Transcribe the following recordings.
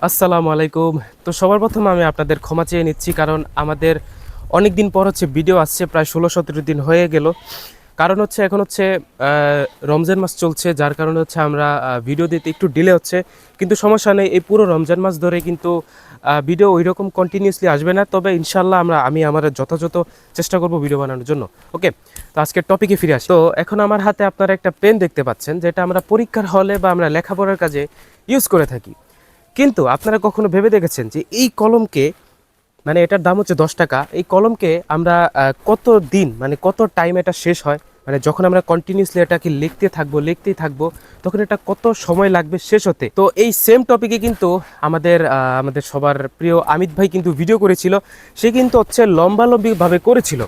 আসসালামু আলাইকুম। তো সবার প্রথমে আমি আপনাদের ক্ষমা চেয়ে নিচ্ছি, কারণ আমাদের অনেক দিন পর হচ্ছে ভিডিও আসছে, প্রায় 16-17 দিন হয়ে গেল। কারণ হচ্ছে এখন হচ্ছে রমজান মাস চলছে, যার কারণে হচ্ছে আমরা ভিডিও দিতে একটু ডিলে হচ্ছে। কিন্তু সমস্যা নেই, এই পুরো রমজান মাস ধরে কিন্তু ভিডিও ওই রকম কন্টিনিউসলি আসবে না, তবে ইনশাল্লাহ আমি আমার যথাযথ চেষ্টা করব ভিডিও বানানোর জন্য। ওকে, তো আজকের টপিকে ফিরে আসি। তো এখন আমার হাতে আপনারা একটা পেন দেখতে পাচ্ছেন, যেটা আমরা পরীক্ষার হলে বা আমরা লেখাপড়ার কাজে ইউজ করে থাকি। কিন্তু আপনারা কখনো ভেবে দেখেছেন যে এই কলমকে, মানে এটার দাম হচ্ছে 10 টাকা, এই কলমকে আমরা কত দিন, মানে কত টাইম এটা শেষ হয়, মানে যখন আমরা কন্টিনিউসলি এটাকে লিখতেই থাকবো তখন এটা কত সময় লাগবে শেষ হতে। তো এই সেম টপিকে কিন্তু আমাদের সবার প্রিয় আমিত ভাই কিন্তু ভিডিও করেছিল। সে কিন্তু হচ্ছে লম্বালম্বিভাবে করেছিল,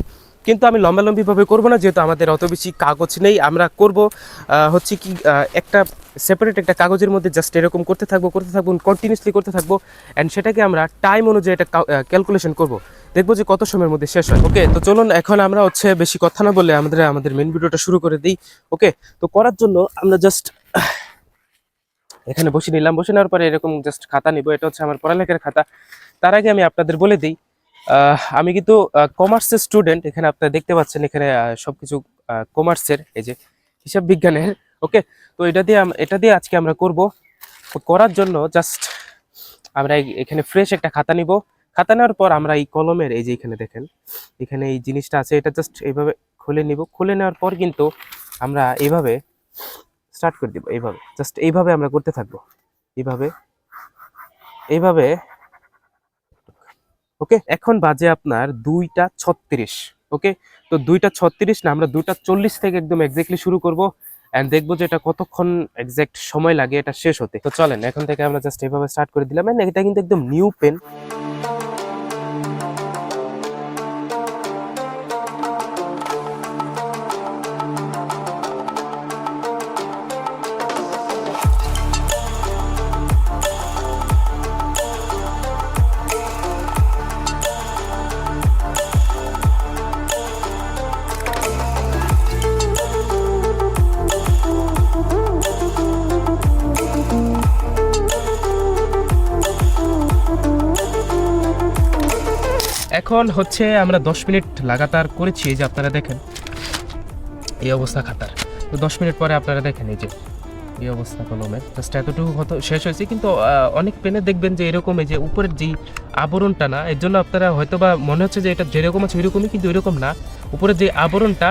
কিন্তু আমি লম্বালম্বিভাবে করব না, যেহেতু আমাদের অত বেশি কাগজ নেই। আমরা করব হচ্ছে কি, একটা সেপারেট একটা কাগজের মধ্যে জাস্ট এরকম করতে থাকবো কন্টিনিউসলি করতে থাকবো, অ্যান্ড সেটাকে আমরা টাইম অনুযায়ী এটা ক্যালকুলেশন করব, দেখবো যে কত সময়ের মধ্যে শেষ হয়। ওকে, তো চলুন এখন আমরা হচ্ছে বেশি কথা না বলে আমাদের মেন ভিডিওটা শুরু করে দিই। ওকে, তো করার জন্য আমরা জাস্ট এখানে বসে নিলাম। বসে নেওয়ার পরে এরকম জাস্ট খাতা নিব, এটা হচ্ছে আমার পড়ালেখার খাতা। তার আগে আমি আপনাদের বলে দিই, আমি কিন্তু কমার্সের স্টুডেন্ট। এখানে আপনারা দেখতে পাচ্ছেন, এখানে সবকিছু কমার্সের, এই যে হিসাব বিজ্ঞানের। ওকে, তো এটা দিয়ে আজকে আমরা করব। তো করার জন্য জাস্ট আমরা এখানে ফ্রেশ একটা খাতা নিব। খাতা নেওয়ার পর আমরা এই কলমের, এই যে এখানে দেখেন, এখানে এই জিনিসটা আছে, এটা জাস্ট এইভাবে খুলে নিব। খুলে নেওয়ার পর কিন্তু আমরা এইভাবে স্টার্ট করে দিব। এইভাবে জাস্ট এইভাবে আমরা করতে থাকবো, এইভাবে এইভাবে। ওকে, এখন বাজে আপনার 2টা 36। ওকে, তো 2টা 36 না, আমরা 2টা 40 থেকে একদম এক্স্যাক্টলি শুরু করব, এন্ড দেখবো যে এটা কতক্ষণ এক্স্যাক্ট সময় লাগে এটা শেষ হতে। তো চলেন এখন থেকে আমরা জাস্ট এইভাবে স্টার্ট করে দিলাম। And এটা কিন্তু একদম নিউ পেন। এখন হচ্ছে আমরা 10 মিনিট লাগাতার করেছি, এই যে আপনারা দেখেন এই অবস্থা খাতার। তো 10 মিনিট পরে আপনারা দেখেন এই যে এই অবস্থা কলমের, জাস্ট এতটুকু হয়তো শেষ হয়েছে। কিন্তু অনেক পেনে দেখবেন যে এরকম, এই যে উপরের যেই আবরণটা না, এর জন্য আপনারা হয়তো বা মনে হচ্ছে যে এটা যেরকম আছে ওইরকমই, কিন্তু ওইরকম না। উপরের যে আবরণটা,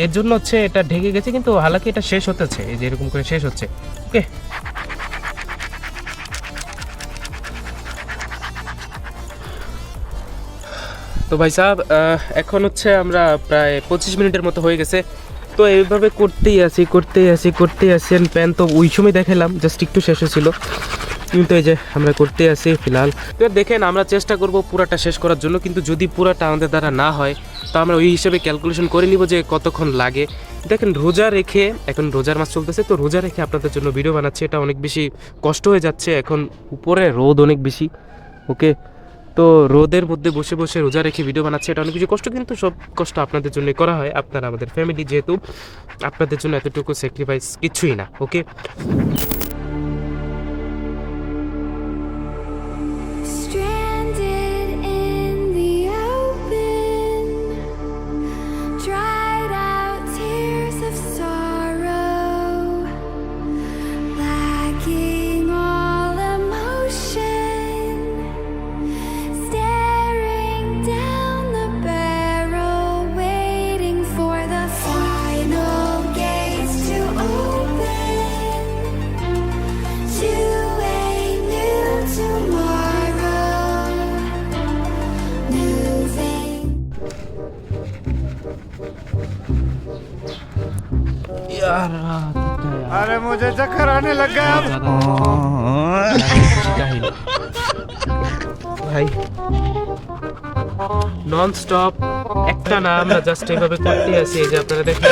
এর জন্য হচ্ছে এটা ঢেকে গেছে, কিন্তু হালাকি এটা শেষ হতেছে, এই যে এরকম করে শেষ হচ্ছে। ওকে, তো ভাই সাহেব, এখন হচ্ছে আমরা প্রায় 25 মিনিটের মতো হয়ে গেছে। তো এইভাবে করতেই আছি। প্যান তো ওই সময় দেখালাম, জাস্ট একটু শেষ হয়েছিল, কিন্তু এই যে আমরা করতে আছি ফিলহাল। তো দেখেন, আমরা চেষ্টা করব পুরাটা শেষ করার জন্য, কিন্তু যদি পুরাটা আমাদের দ্বারা না হয় তো আমরা ওই হিসেবে ক্যালকুলেশন করে নিব যে কতক্ষণ লাগে। দেখেন, রোজা রেখে, এখন রোজার মাস চলতেছে, তো রোজা রেখে আপনাদের জন্য ভিডিও বানাচ্ছি, এটা অনেক বেশি কষ্ট হয়ে যাচ্ছে। এখন উপরে রোদ অনেক বেশি। ওকে, তো রোদের মধ্যে বসে বসে রোজা রেখে ভিডিও বানাচ্ছে, এটা অনেক কিছু কষ্ট, কিন্তু সব কষ্ট আপনাদের জন্যই করা হয়। আপনারা আমাদের ফ্যামিলি, যেহেতু আপনাদের জন্য এতটুকু স্যাক্রিফাইস কিছুই না। ওকে, Stranded in the open, dried out tears of sorrow, lacking all emotion, staring down the barrel, waiting for the final gates to open to a new tomorrow, moving. अरे मुझे चक्कर आने लग गया अब। ভাই নন স্টপ একটা না, আমরা জাস্ট এইভাবে করতে আছি। এই যে আপনারা দেখেন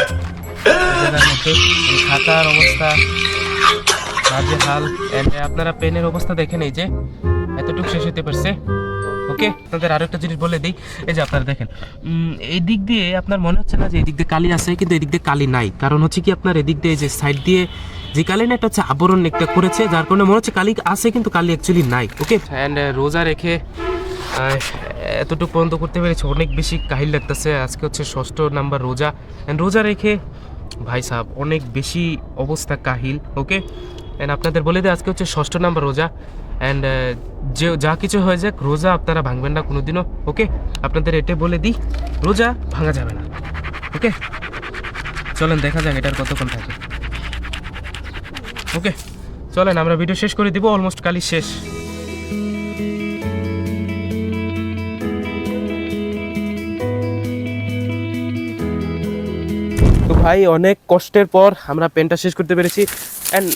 জায়গার মধ্যে এই খাতার অবস্থা বাজে হাল, এন্ড আপনারা পেনের অবস্থা দেখেন, এই যে এতটুকু শেষ হতে পারছে। ওকে, আপনাদের আরো একটা জিনিস বলে দিই, এই যে আপনারা দেখেন এই দিক দিয়ে আপনার মনে হচ্ছে না যে এই দিক দিয়ে কালি আছে, কিন্তু এই দিক দিয়ে কালি নাই। কারণ হচ্ছে কি, আপনার এদিক দিয়ে এই যে সাইড দিয়ে যে কালি না এটা হচ্ছে আবরণ একটা করেছে, যার কারণে মনে হচ্ছে কালি আছে কিন্তু কালি অ্যাকচুয়ালি নাই। ওকে, অ্যান্ড রোজা রেখে এতটুকু পর্যন্ত করতে পেরেছি, অনেক বেশি কাহিল লাগতেছে। আজকে হচ্ছে 6ষ্ঠ নাম্বার রোজা, অ্যান্ড রোজা রেখে ভাই সাহেব অনেক বেশি অবস্থা কাহিল। ওকে, অ্যান্ড আপনাদের বলে দিই আজকে হচ্ছে 6ষ্ঠ নাম্বার রোজা, অ্যান্ড যে যা কিছু হয়ে যাক রোজা আপনারা ভাঙবেন না কোনোদিনও। ওকে, আপনাদের এটা বলে দিই, রোজা ভাঙা যাবে না। ওকে, চলেন দেখা যাক এটার কতক্ষণ থাকে। ওকে, চলেন আমরা ভিডিও শেষ করে দিব, অলমোস্ট কালি শেষ। তো ভাই অনেক কষ্টের পর আমরা পেনটা শেষ করতে পেরেছি, অ্যান্ড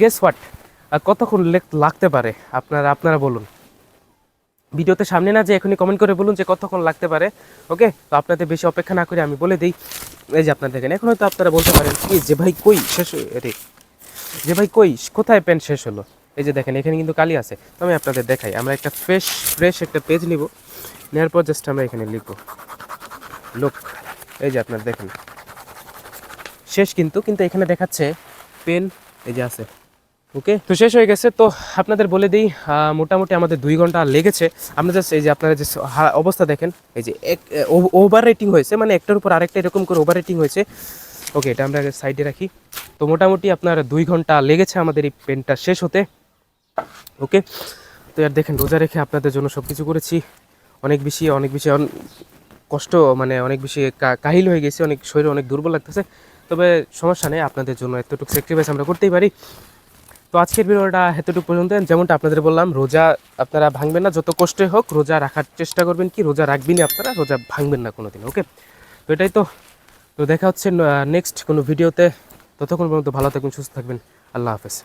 গেস হোয়াট, কতক্ষণ লাগতে পারে আপনারা বলুন। ভিডিওতে সামনে না যে এখনই কমেন্ট করে বলুন যে কতক্ষণ লাগতে পারে। ওকে, তো আপনাদের বেশি অপেক্ষা না করে আমি বলে দিই, এই যে আপনার দেখেন এখন হয়তো আপনারা বলতে পারেন কি যে ভাই কই শেষ রে, যে ভাই কই কোথায় পেন শেষ হলো। এই যে দেখেন এখানে কিন্তু কালি আছে, তো আমি আপনাদের দেখাই। আমরা একটা ফ্রেশ একটা পেজ নিব, নেওয়ার পর জাস্ট আমরা এখানে লিখবো লোক। এই যে আপনারা দেখেন শেষ, কিন্তু এখানে দেখাচ্ছে পেন এই যে আছে। ওকে, তো শেষ হয়ে গেছে। তো আপনাদের বলে দিই মোটামুটি আমাদের 2 ঘন্টা লেগেছে। আমরা জাস্ট এই যে আপনারা যে অবস্থা দেখেন, এই যে ওভার রেটিং হয়েছে, মানে একটার উপর আরেকটা এরকম করে ওভার রেটিং হয়েছে। ওকে, এটা আমরা সাইডে রাখি। তো মোটামুটি আপনার 2 ঘন্টা লেগেছে আমাদের এই পেনটা শেষ হতে। ওকে, তো আর দেখেন রোজা রেখে আপনাদের জন্য সব কিছু করেছি, অনেক বেশি কষ্ট, মানে অনেক বেশি কাহিল হয়ে গেছে, অনেক শরীরে অনেক দুর্বল লাগতেছে। তবে সমস্যা নেই, আপনাদের জন্য এতটুকু স্যাক্রিফাইস আমরা করতেই পারি। তো আজকের ভিডিওটা এতটুকু পর্যন্ত। যেমনটা আপনাদের বললাম, রোজা আপনারা ভাঙবেন না, যত কষ্টই হোক রোজা রাখার চেষ্টা করবেন। কি রোজা রাখবেনই আপনারা, রোজা ভাঙবেন না কোনোদিন। ওকে, তো এটাই তো দেখা হচ্ছে নেক্সট কোনো ভিডিওতে। ততক্ষণ পর্যন্ত ভালো থাকবেন, সুস্থ থাকবেন। আল্লাহ হাফেজ।